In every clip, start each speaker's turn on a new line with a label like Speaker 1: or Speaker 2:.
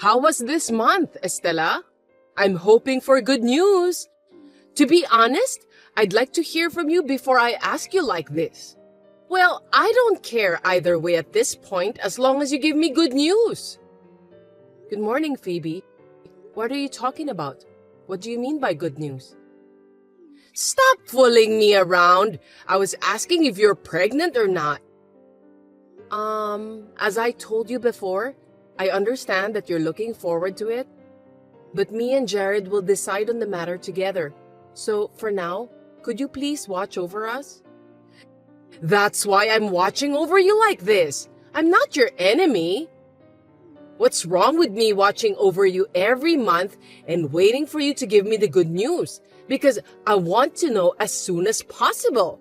Speaker 1: How was this month, Estela? I'm hoping for good news. To be honest, I'd like to hear from you before I ask you like this. Well, I don't care either way at this point as long as you give me good news. Good morning, Phoebe. What are you talking about? What do you mean by good news? Stop fooling me around. I was asking if you're pregnant or not. As I told you before, I understand that you're looking forward to it, but me and Jared will decide on the matter together. So for now, could you please watch over us? That's why I'm watching over you like this. I'm not your enemy. What's wrong with me watching over you every month and waiting for you to give me the good news? Because I want to know as soon as possible.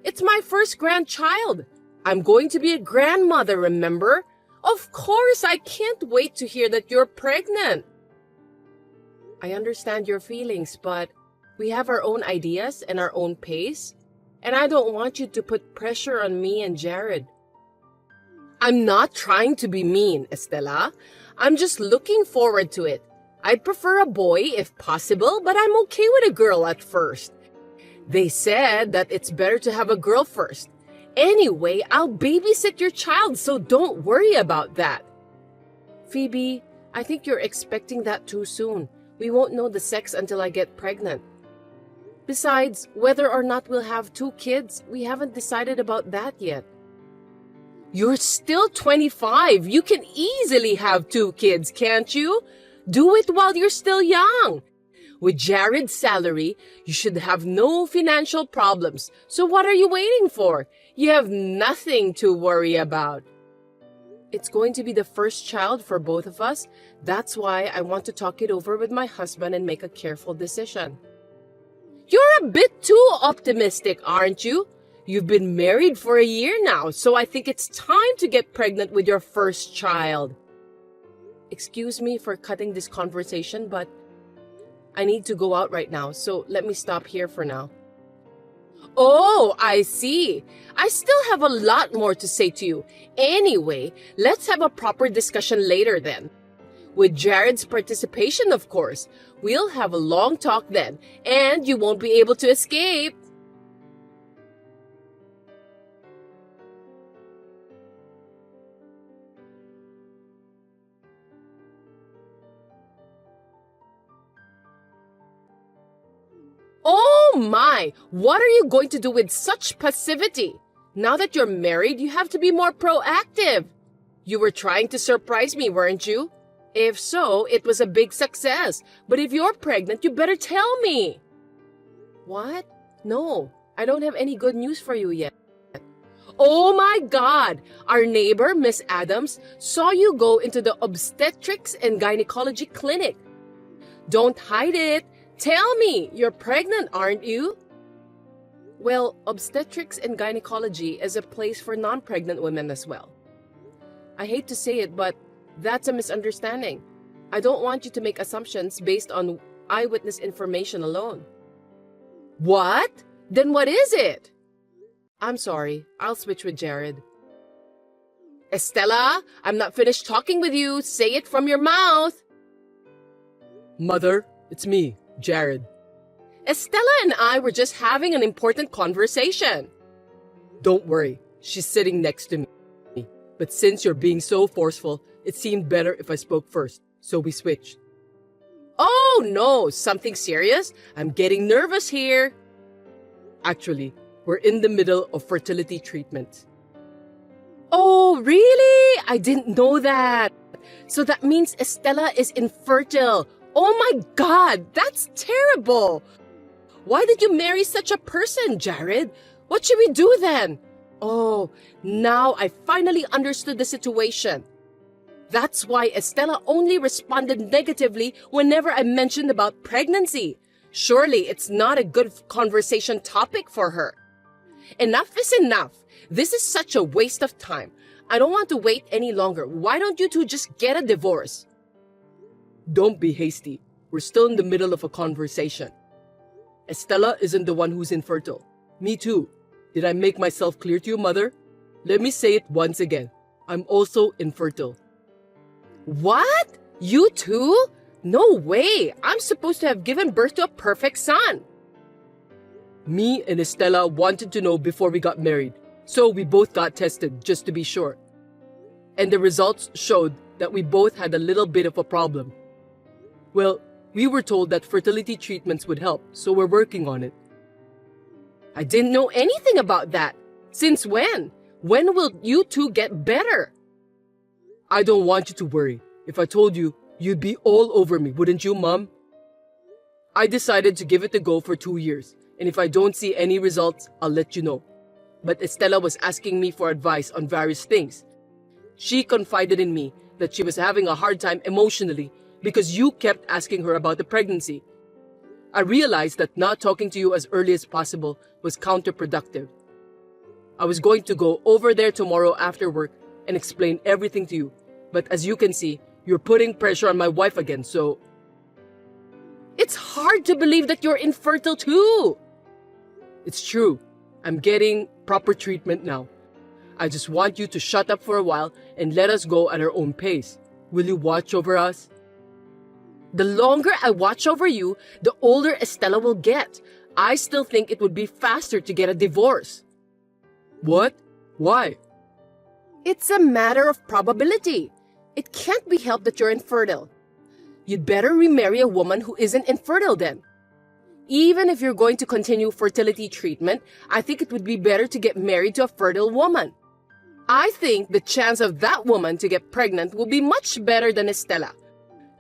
Speaker 1: It's my first grandchild. I'm going to be a grandmother, remember? Of course, I can't wait to hear that you're pregnant. I understand your feelings, but we have our own ideas and our own pace, and I don't want you to put pressure on me and Jared. I'm not trying to be mean, Estela. I'm just looking forward to it. I'd prefer a boy if possible, but I'm okay with a girl at first. They said that it's better to have a girl first. Anyway, I'll babysit your child, so don't worry about that. Phoebe, I think you're expecting that too soon. We won't know the sex until I get pregnant. Besides, whether or not we'll have 2 kids, we haven't decided about that yet. You're still 25. You can easily have 2 kids, can't you? Do it while you're still young. With Jared's salary, you should have no financial problems. So what are you waiting for? You have nothing to worry about. It's going to be the first child for both of us. That's why I want to talk it over with my husband and make a careful decision. You're a bit too optimistic, aren't you? You've been married for a year now, so I think it's time to get pregnant with your first child. Excuse me for cutting this conversation, but I need to go out right now, so let me stop here for now. Oh, I see. I still have a lot more to say to you. Anyway, let's have a proper discussion later then. With Jared's participation, of course. We'll have a long talk then, and you won't be able to escape. Oh my! What are you going to do with such passivity? Now that you're married, you have to be more proactive. You were trying to surprise me, weren't you? If so, it was a big success. But if you're pregnant, you better tell me. What? No, I don't have any good news for you yet. Oh my God! Our neighbor, Miss Adams, saw you go into the obstetrics and gynecology clinic. Don't hide it. Tell me, you're pregnant, aren't you? Well, obstetrics and gynecology is a place for non-pregnant women as well. I hate to say it, but that's a misunderstanding. I don't want you to make assumptions based on eyewitness information alone. What? Then what is it? I'm sorry, I'll switch with Jared. Estela, I'm not finished talking with you. Say it from your mouth. Mother, it's me, Jared. Estela and I were just having an important conversation. Don't worry, she's sitting next to me. But since you're being so forceful, it seemed better if I spoke first, so we switched. Oh no, something serious? I'm getting nervous here. Actually, we're in the middle of fertility treatment. Oh, really? I didn't know that. So that means Estela is infertile. Oh my God, that's terrible. Why did you marry such a person, Jared? What should we do then? Oh, now I finally understood the situation. That's why Estela only responded negatively whenever I mentioned about pregnancy. Surely it's not a good conversation topic for her. Enough is enough. This is such a waste of time. I don't want to wait any longer. Why don't you two just get a divorce? Don't be hasty. We're still in the middle of a conversation. Estela isn't the one who's infertile. Me too. Did I make myself clear to you, Mother? Let me say it once again. I'm also infertile. What? You too? No way! I'm supposed to have given birth to a perfect son. Me and Estella wanted to know before we got married, so we both got tested just to be sure. And the results showed that we both had a little bit of a problem. Well, we were told that fertility treatments would help, so we're working on it. I didn't know anything about that. Since when? When will you two get better? I don't want you to worry. If I told you, you'd be all over me, wouldn't you, Mom? I decided to give it a go for 2 years, and if I don't see any results, I'll let you know. But Estella was asking me for advice on various things. She confided in me that she was having a hard time emotionally because you kept asking her about the pregnancy. I realized that not talking to you as early as possible was counterproductive. I was going to go over there tomorrow after work and explain everything to you, but as you can see, you're putting pressure on my wife again, so... It's hard to believe that you're infertile too! It's true. I'm getting proper treatment now. I just want you to shut up for a while and let us go at our own pace. Will you watch over us? The longer I watch over you, the older Estella will get. I still think it would be faster to get a divorce. What? Why? It's a matter of probability. It can't be helped that you're infertile. You'd better remarry a woman who isn't infertile then. Even if you're going to continue fertility treatment, I think it would be better to get married to a fertile woman. I think the chance of that woman to get pregnant will be much better than Estella.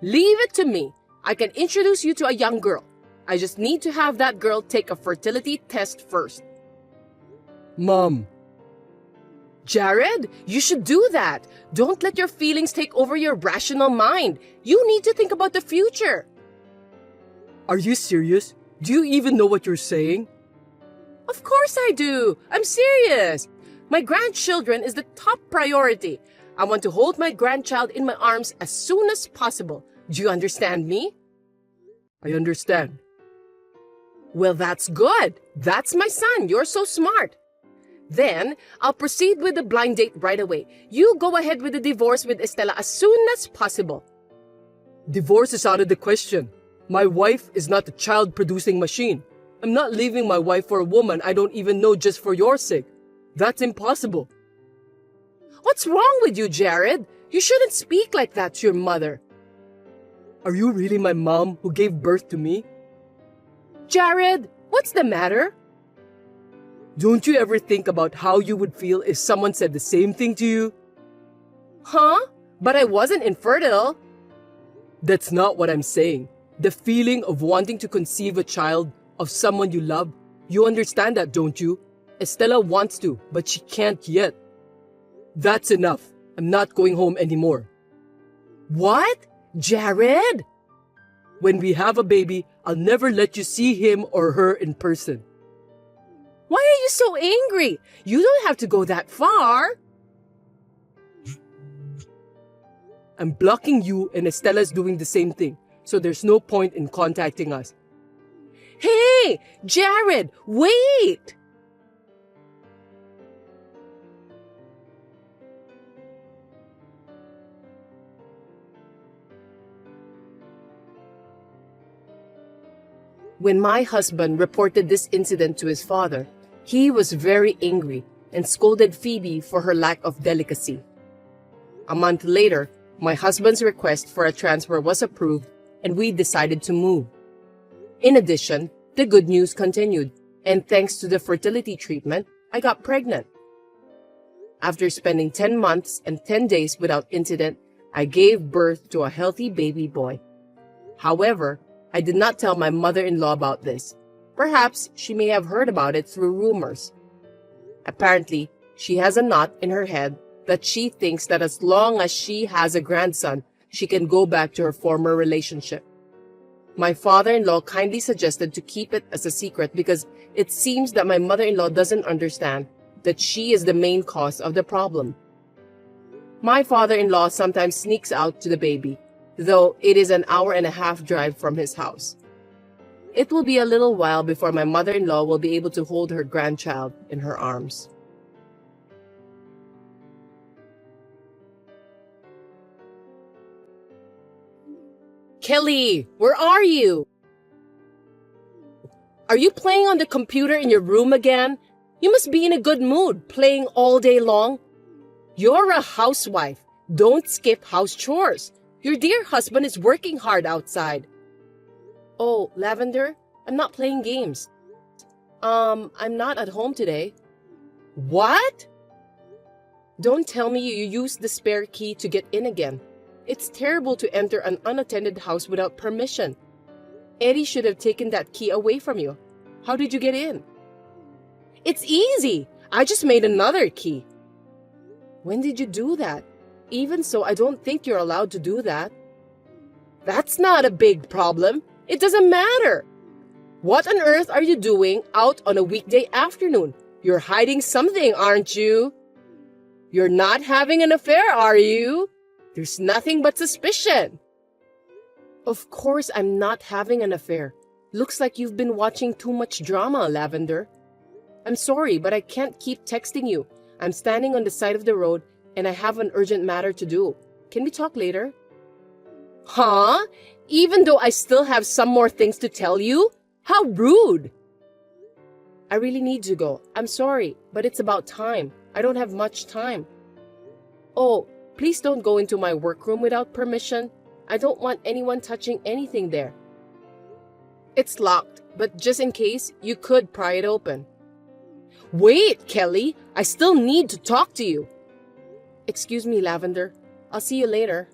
Speaker 1: Leave it to me. I can introduce you to a young girl. I just need to have that girl take a fertility test first. Mom. Jared, you should do that. Don't let your feelings take over your rational mind. You need to think about the future. Are you serious? Do you even know what you're saying? Of course I do. I'm serious. My grandchildren is the top priority. I want to hold my grandchild in my arms as soon as possible. Do you understand me? I understand. Well, that's good. That's my son. You're so smart. Then, I'll proceed with the blind date right away. You go ahead with the divorce with Estella as soon as possible. Divorce is out of the question. My wife is not a child-producing machine. I'm not leaving my wife for a woman I don't even know just for your sake. That's impossible. What's wrong with you, Jared? You shouldn't speak like that to your mother. Are you really my mom who gave birth to me? Jared, what's the matter? Don't you ever think about how you would feel if someone said the same thing to you? Huh? But I wasn't infertile. That's not what I'm saying. The feeling of wanting to conceive a child of someone you love, you understand that, don't you? Estella wants to, but she can't yet. That's enough. I'm not going home anymore. What? Jared? When we have a baby, I'll never let you see him or her in person. Why are you so angry? You don't have to go that far. I'm blocking you and Estella's doing the same thing, so there's no point in contacting us. Hey, Jared, wait! When my husband reported this incident to his father, he was very angry and scolded Phoebe for her lack of delicacy. A month later, my husband's request for a transfer was approved and we decided to move. In addition, the good news continued, and thanks to the fertility treatment, I got pregnant. After spending 10 months and 10 days without incident, I gave birth to a healthy baby boy. However, I did not tell my mother-in-law about this. Perhaps she may have heard about it through rumors. Apparently, she has a knot in her head that she thinks that as long as she has a grandson, she can go back to her former relationship. My father-in-law kindly suggested to keep it as a secret because it seems that my mother-in-law doesn't understand that she is the main cause of the problem. My father-in-law sometimes sneaks out to the baby, though it is an hour-and-a-half drive from his house. It will be a little while before my mother-in-law will be able to hold her grandchild in her arms. Kelly, where are you? Are you playing on the computer in your room again? You must be in a good mood, playing all day long. You're a housewife. Don't skip house chores. Your dear husband is working hard outside. Oh, Lavender, I'm not playing games. I'm not at home today. What? Don't tell me you used the spare key to get in again. It's terrible to enter an unattended house without permission. Eddie should have taken that key away from you. How did you get in? It's easy. I just made another key. When did you do that? Even so, I don't think you're allowed to do that. That's not a big problem. It doesn't matter. What on earth are you doing out on a weekday afternoon? You're hiding something, aren't you? You're not having an affair, are you? There's nothing but suspicion. Of course I'm not having an affair. Looks like you've been watching too much drama, Lavender. I'm sorry, but I can't keep texting you. I'm standing on the side of the road and I have an urgent matter to do. Can we talk later? Huh? Even though I still have some more things to tell you? How rude! I really need to go. I'm sorry, but it's about time. I don't have much time. Oh, please don't go into my workroom without permission. I don't want anyone touching anything there. It's locked, but just in case, you could pry it open. Wait, Kelly! I still need to talk to you. Excuse me, Lavender. I'll see you later.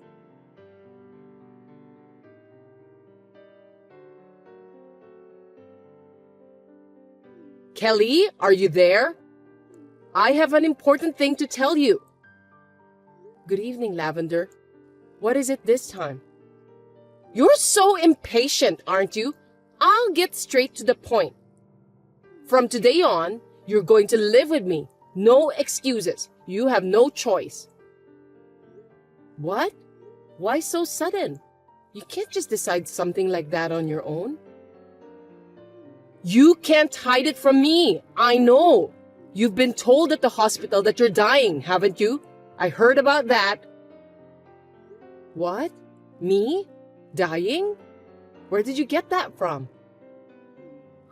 Speaker 1: Kelly, are you there? I have an important thing to tell you. Good evening, Lavender. What is it this time? You're so impatient, aren't you? I'll get straight to the point. From today on, you're going to live with me. No excuses. You have no choice. What? Why so sudden? You can't just decide something like that on your own. You can't hide it from me. I know. You've been told at the hospital that you're dying, haven't you? I heard about that. What? Me? Dying? Where did you get that from?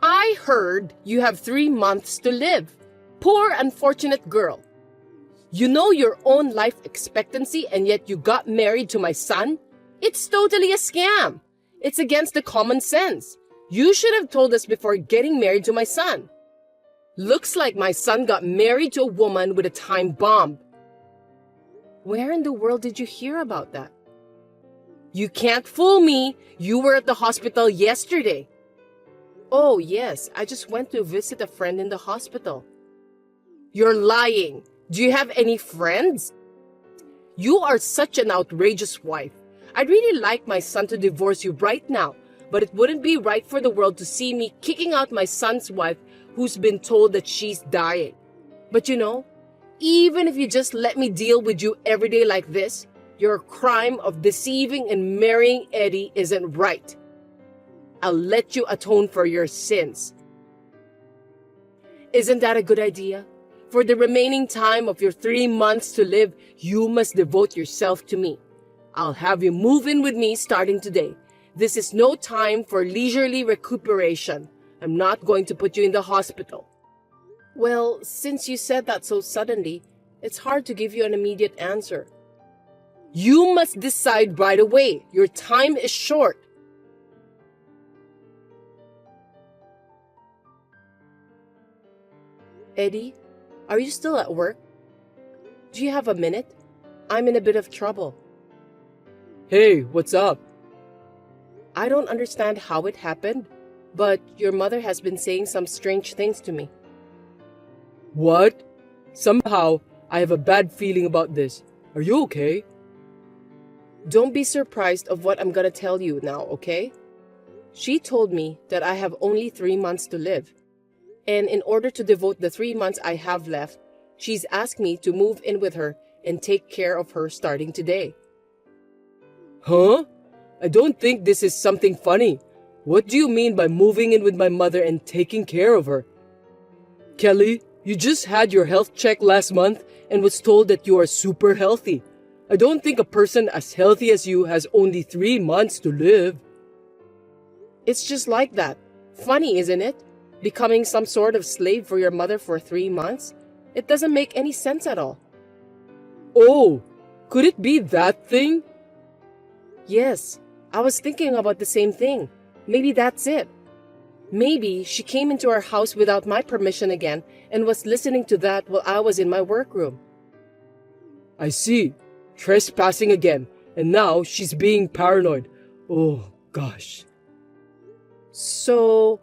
Speaker 1: I heard you have 3 months to live. Poor unfortunate girl. You know your own life expectancy and yet you got married to my son? It's totally a scam. It's against the common sense. You should have told us before getting married to my son. Looks like my son got married to a woman with a time bomb. Where in the world did you hear about that? You can't fool me. You were at the hospital yesterday. Oh, yes. I just went to visit a friend in the hospital. You're lying. Do you have any friends? You are such an outrageous wife. I'd really like my son to divorce you right now, but it wouldn't be right for the world to see me kicking out my son's wife who's been told that she's dying. But you know, even if you just let me deal with you every day like this, your crime of deceiving and marrying Eddie isn't right. I'll let you atone for your sins. Isn't that a good idea? For the remaining time of your 3 months to live, you must devote yourself to me. I'll have you move in with me starting today. This is no time for leisurely recuperation. I'm not going to put you in the hospital. Well, since you said that so suddenly, it's hard to give you an immediate answer. You must decide right away. Your time is short. Eddie, are you still at work? Do you have a minute? I'm in a bit of trouble.
Speaker 2: Hey, what's up?
Speaker 1: I don't understand how it happened, but your mother has been saying some strange things to me.
Speaker 2: What? Somehow, I have a bad feeling about this. Are you okay?
Speaker 1: Don't be surprised of what I'm gonna tell you now, okay? She told me that I have only 3 months to live. And in order to devote the 3 months I have left, she's asked me to move in with her and take care of her starting today.
Speaker 2: Huh? I don't think this is something funny. What do you mean by moving in with my mother and taking care of her? Kelly, you just had your health check last month and was told that you are super healthy. I don't think a person as healthy as you has only 3 months to live.
Speaker 1: It's just like that. Funny, isn't it? Becoming some sort of slave for your mother for 3 months? It doesn't make any sense at all.
Speaker 2: Oh, could it be that thing?
Speaker 1: Yes, I was thinking about the same thing. Maybe that's it. Maybe she came into our house without my permission again and was listening to that while I was in my workroom.
Speaker 2: I see. Trespassing again, and now she's being paranoid. Oh, gosh.
Speaker 1: So,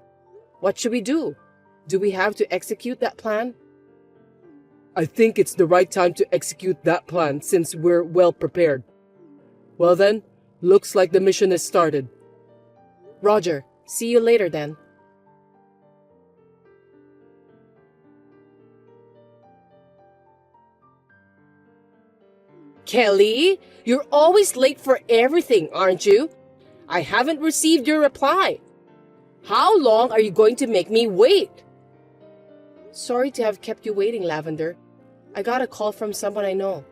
Speaker 1: what should we do? Do we have to execute that plan?
Speaker 2: I think it's the right time to execute that plan since we're well prepared. Well then, looks like the mission has started.
Speaker 1: Roger, see you later then. Kelly, you're always late for everything, aren't you? I haven't received your reply. How long are you going to make me wait? Sorry to have kept you waiting, Lavender. I got a call from someone I know.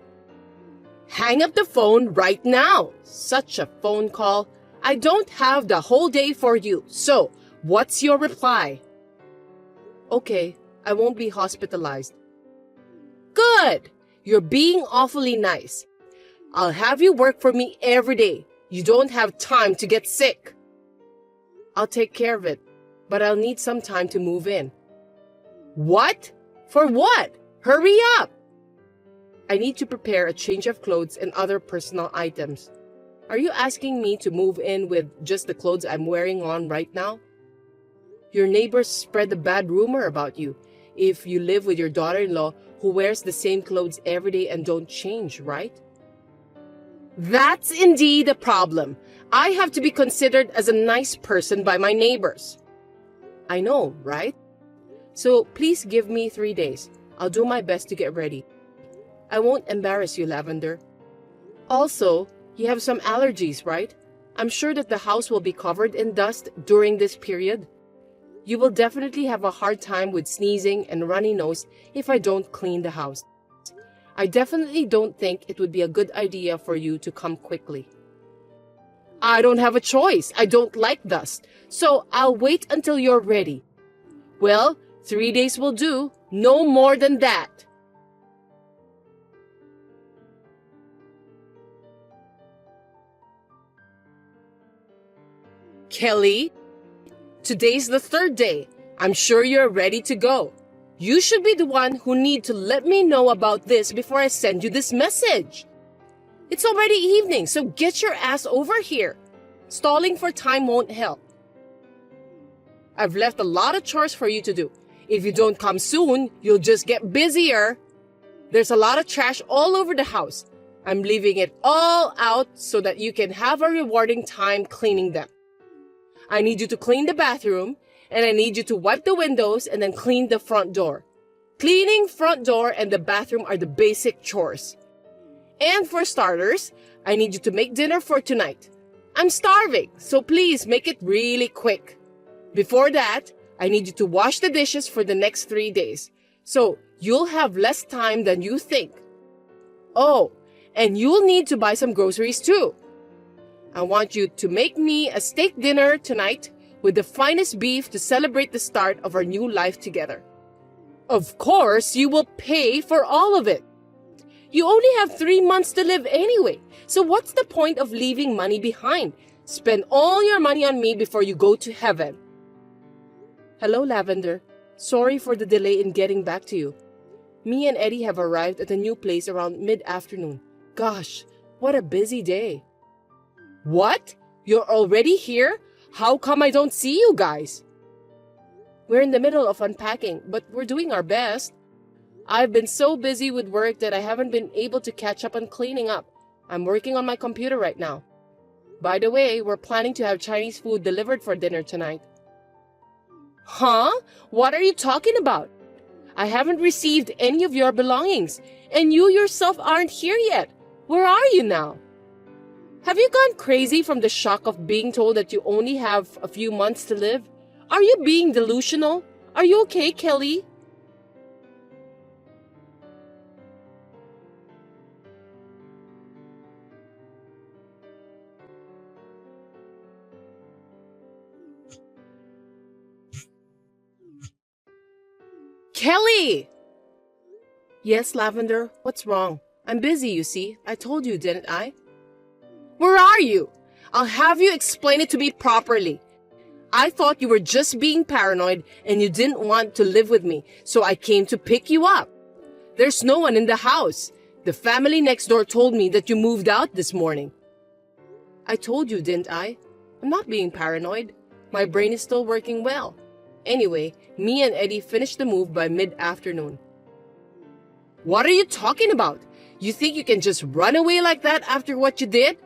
Speaker 1: Hang up the phone right now. Such a phone call. I don't have the whole day for you. So, what's your reply? Okay, I won't be hospitalized. Good. You're being awfully nice. I'll have you work for me every day. You don't have time to get sick. I'll take care of it, but I'll need some time to move in. What? For what? Hurry up! I need to prepare a change of clothes and other personal items. Are you asking me to move in with just the clothes I'm wearing on right now? Your neighbors spread a bad rumor about you if you live with your daughter-in-law who wears the same clothes every day and don't change, right? That's indeed a problem. I have to be considered as a nice person by my neighbors. I know, right? So please give me 3 days. I'll do my best to get ready. I won't embarrass you, Lavender. Also, you have some allergies, right? I'm sure that the house will be covered in dust during this period. You will definitely have a hard time with sneezing and runny nose if I don't clean the house. I definitely don't think it would be a good idea for you to come quickly. I don't have a choice. I don't like dust. So I'll wait until you're ready. Well, 3 days will do. No more than that. Kelly, today's the 3rd day. I'm sure you're ready to go. You should be the one who need to let me know about this before I send you this message. It's already evening, so get your ass over here. Stalling for time won't help. I've left a lot of chores for you to do. If you don't come soon, you'll just get busier. There's a lot of trash all over the house. I'm leaving it all out so that you can have a rewarding time cleaning them. I need you to clean the bathroom, and I need you to wipe the windows and then clean the front door. Cleaning front door and the bathroom are the basic chores. And for starters, I need you to make dinner for tonight. I'm starving, so please make it really quick. Before that, I need you to wash the dishes for the next 3 days, so you'll have less time than you think. Oh, and you'll need to buy some groceries too. I want you to make me a steak dinner tonight with the finest beef to celebrate the start of our new life together. Of course, you will pay for all of it. You only have 3 months to live anyway, so what's the point of leaving money behind? Spend all your money on me before you go to heaven. Hello, Lavender. Sorry for the delay in getting back to you. Me and Eddie have arrived at a new place around mid-afternoon. Gosh, what a busy day. What? You're already here? How come I don't see you guys? We're in the middle of unpacking, but we're doing our best. I've been so busy with work that I haven't been able to catch up on cleaning up. I'm working on my computer right now. By the way, we're planning to have Chinese food delivered for dinner tonight. Huh? What are you talking about? I haven't received any of your belongings, and you yourself aren't here yet. Where are you now? Have you gone crazy from the shock of being told that you only have a few months to live? Are you being delusional? Are you okay, Kelly? Kelly! Yes, Lavender, what's wrong? I'm busy, you see. I told you, didn't I? Where are you? I'll have you explain it to me properly. I thought you were just being paranoid and you didn't want to live with me, so I came to pick you up. There's no one in the house. The family next door told me that you moved out this morning. I told you, didn't I? I'm not being paranoid. My brain is still working well. Anyway, me and Eddie finished the move by mid-afternoon. What are you talking about? You think you can just run away like that after what you did?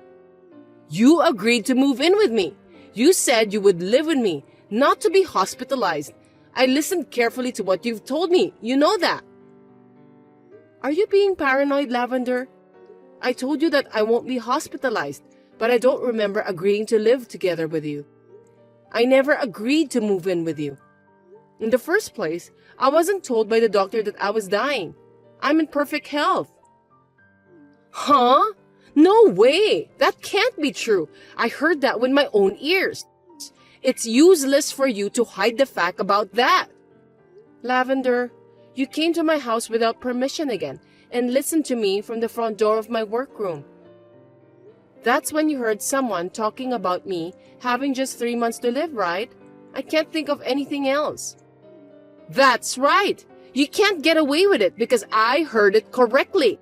Speaker 1: You agreed to move in with me. You said you would live with me, not to be hospitalized. I listened carefully to what you've told me. You know that. Are you being paranoid, Lavender? I told you that I won't be hospitalized, but I don't remember agreeing to live together with you. I never agreed to move in with you. In the first place, I wasn't told by the doctor that I was dying. I'm in perfect health. Huh? No way! That can't be true. I heard that with my own ears. It's useless for you to hide the fact about that. Lavender, you came to my house without permission again and listened to me from the front door of my workroom. That's when you heard someone talking about me having just 3 months to live, right? I can't think of anything else. That's right. You can't get away with it because I heard it correctly.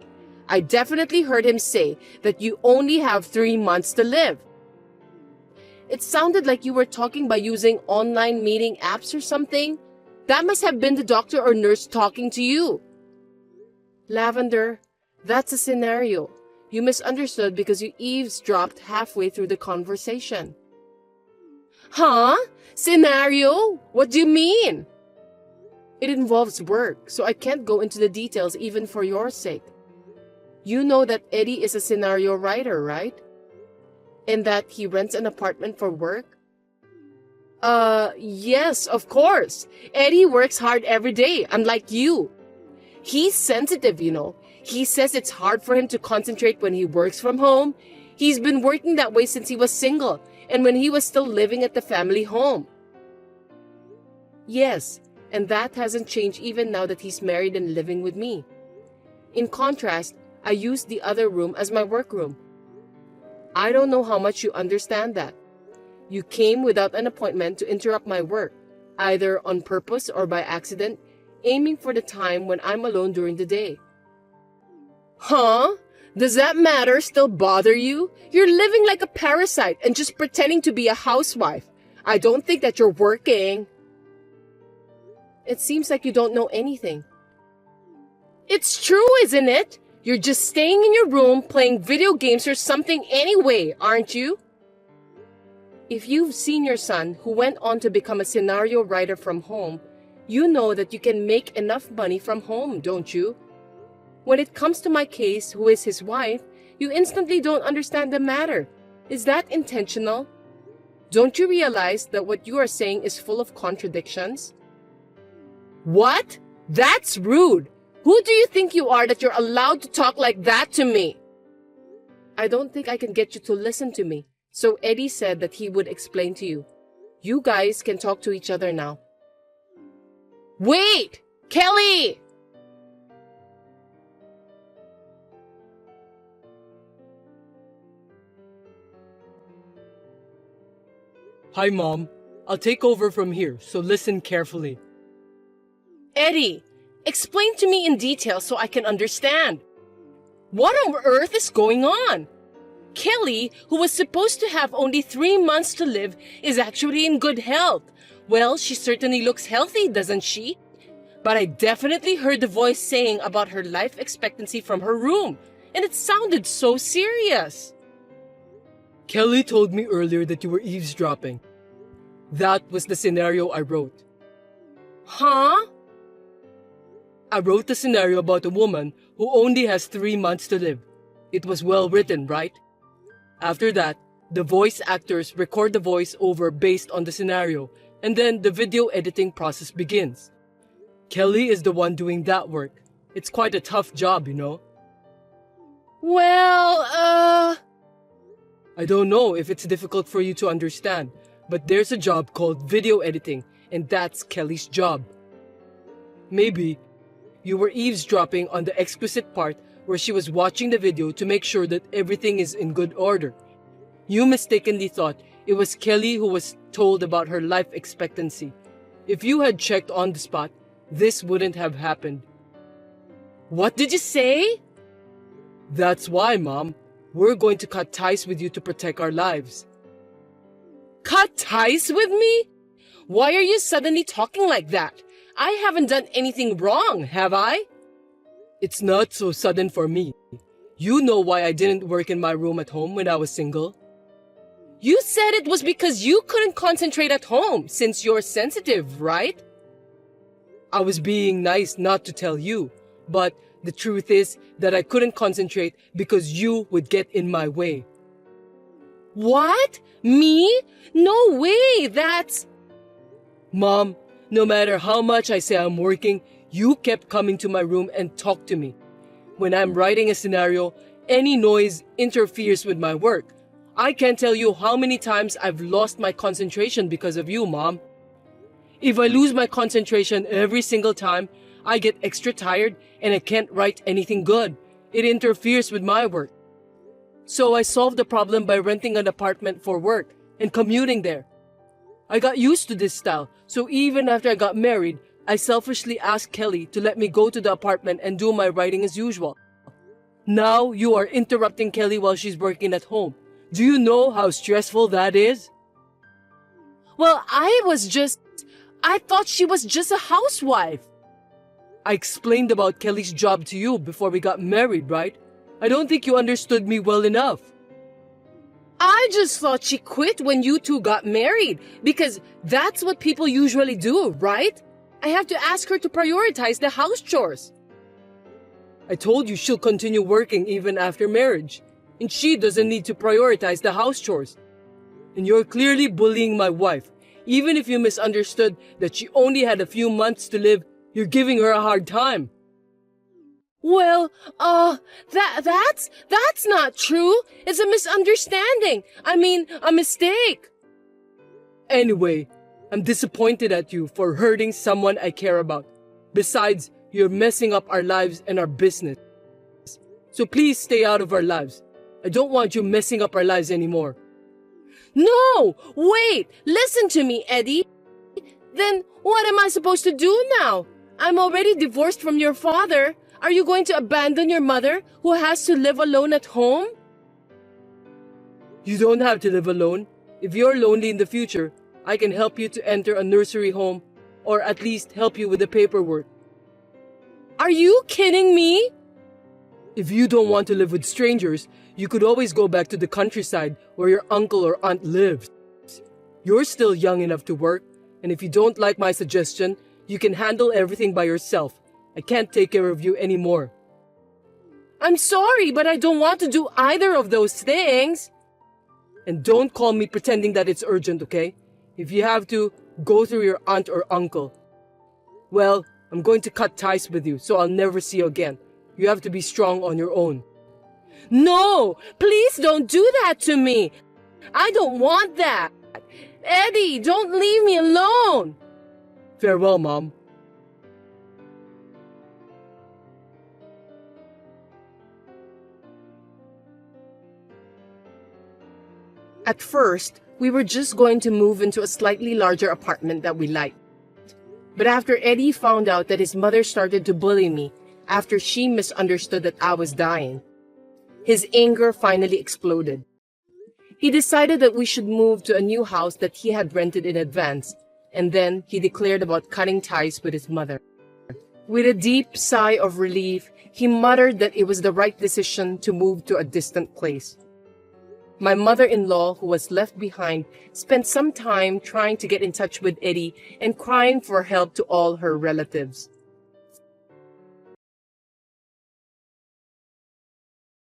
Speaker 1: I definitely heard him say that you only have 3 months to live. It sounded like you were talking by using online meeting apps or something. That must have been the doctor or nurse talking to you. Lavender, that's a scenario. You misunderstood because you eavesdropped halfway through the conversation. Huh? Scenario? What do you mean? It involves work, so I can't go into the details even for your sake. You know that Eddie is a scenario writer, right? And that he rents an apartment for work? Yes, of course. Eddie works hard every day, unlike you. He's sensitive, you know. He says it's hard for him to concentrate when he works from home. He's been working that way since he was single and when he was still living at the family home. Yes, and that hasn't changed even now that he's married and living with me. In contrast, I use the other room as my workroom. I don't know how much you understand that. You came without an appointment to interrupt my work, either on purpose or by accident, aiming for the time when I'm alone during the day. Huh? Does that matter still bother you? You're living like a parasite and just pretending to be a housewife. I don't think that you're working. It seems like you don't know anything. It's true, isn't it? You're just staying in your room playing video games or something anyway, aren't you? If you've seen your son, who went on to become a scenario writer from home, you know that you can make enough money from home, don't you? When it comes to my case, who is his wife, you instantly don't understand the matter. Is that intentional? Don't you realize that what you are saying is full of contradictions? What? That's rude! Who do you think you are that you're allowed to talk like that to me? I don't think I can get you to listen to me, so Eddie said that he would explain to you. You guys can talk to each other now. Wait! Kelly!
Speaker 2: Hi, Mom. I'll take over from here, so listen carefully.
Speaker 1: Eddie, explain to me in detail so I can understand. What on earth is going on? Kelly, who was supposed to have only 3 months to live, is actually in good health. Well, she certainly looks healthy, doesn't she? But I definitely heard the voice saying about her life expectancy from her room, and it sounded so serious.
Speaker 2: Kelly told me earlier that you were eavesdropping. That was the scenario I wrote.
Speaker 1: Huh?
Speaker 2: I wrote the scenario about a woman who only has 3 months to live. It was well written, right? After that, the voice actors record the voice over based on the scenario, and then the video editing process begins. Kelly is the one doing that work. It's quite a tough job, you know.
Speaker 1: Well,
Speaker 2: I don't know if it's difficult for you to understand, but there's a job called video editing, and that's Kelly's job. Maybe you were eavesdropping on the explicit part where she was watching the video to make sure that everything is in good order. You mistakenly thought it was Kelly who was told about her life expectancy. If you had checked on the spot, this wouldn't have happened.
Speaker 1: What did you say?
Speaker 2: That's why, Mom. We're going to cut ties with you to protect our lives.
Speaker 1: Cut ties with me? Why are you suddenly talking like that? I haven't done anything wrong, have I?
Speaker 2: It's not so sudden for me. You know why I didn't work in my room at home when I was single?
Speaker 1: You said it was because you couldn't concentrate at home since you're sensitive, right?
Speaker 2: I was being nice not to tell you, but the truth is that I couldn't concentrate because you would get in my way.
Speaker 1: What? Me? No way,
Speaker 2: Mom, no matter how much I say I'm working, you kept coming to my room and talk to me. When I'm writing a scenario, any noise interferes with my work. I can't tell you how many times I've lost my concentration because of you, Mom. If I lose my concentration every single time, I get extra tired and I can't write anything good. It interferes with my work. So I solved the problem by renting an apartment for work and commuting there. I got used to this style, so even after I got married, I selfishly asked Kelly to let me go to the apartment and do my writing as usual. Now you are interrupting Kelly while she's working at home. Do you know how stressful that is?
Speaker 1: Well, I thought she was just a housewife.
Speaker 2: I explained about Kelly's job to you before we got married, right? I don't think you understood me well enough.
Speaker 1: I just thought she quit when you two got married, because that's what people usually do, right? I have to ask her to prioritize the house chores.
Speaker 2: I told you she'll continue working even after marriage, and she doesn't need to prioritize the house chores. And you're clearly bullying my wife. Even if you misunderstood that she only had a few months to live, you're giving her a hard time.
Speaker 1: Well, that's not true. It's a misunderstanding. I mean, a mistake.
Speaker 2: Anyway, I'm disappointed at you for hurting someone I care about. Besides, you're messing up our lives and our business. So please stay out of our lives. I don't want you messing up our lives anymore.
Speaker 1: No! Wait! Listen to me, Eddie. Then what am I supposed to do now? I'm already divorced from your father. Are you going to abandon your mother, who has to live alone at home?
Speaker 2: You don't have to live alone. If you're lonely in the future, I can help you to enter a nursery home, or at least help you with the paperwork.
Speaker 1: Are you kidding me?
Speaker 2: If you don't want to live with strangers, you could always go back to the countryside where your uncle or aunt lives. You're still young enough to work, and if you don't like my suggestion, you can handle everything by yourself. I can't take care of you anymore.
Speaker 1: I'm sorry, but I don't want to do either of those things.
Speaker 2: And don't call me pretending that it's urgent, okay? If you have to, go through your aunt or uncle. Well, I'm going to cut ties with you, so I'll never see you again. You have to be strong on your own.
Speaker 1: No! Please don't do that to me! I don't want that! Eddie, don't leave me alone!
Speaker 2: Farewell, Mom.
Speaker 1: At first, we were just going to move into a slightly larger apartment that we liked. But after Eddie found out that his mother started to bully me after she misunderstood that I was dying, his anger finally exploded. He decided that we should move to a new house that he had rented in advance, and then he declared about cutting ties with his mother. With a deep sigh of relief, he muttered that it was the right decision to move to a distant place. My mother-in-law, who was left behind, spent some time trying to get in touch with Eddie and crying for help to all her relatives.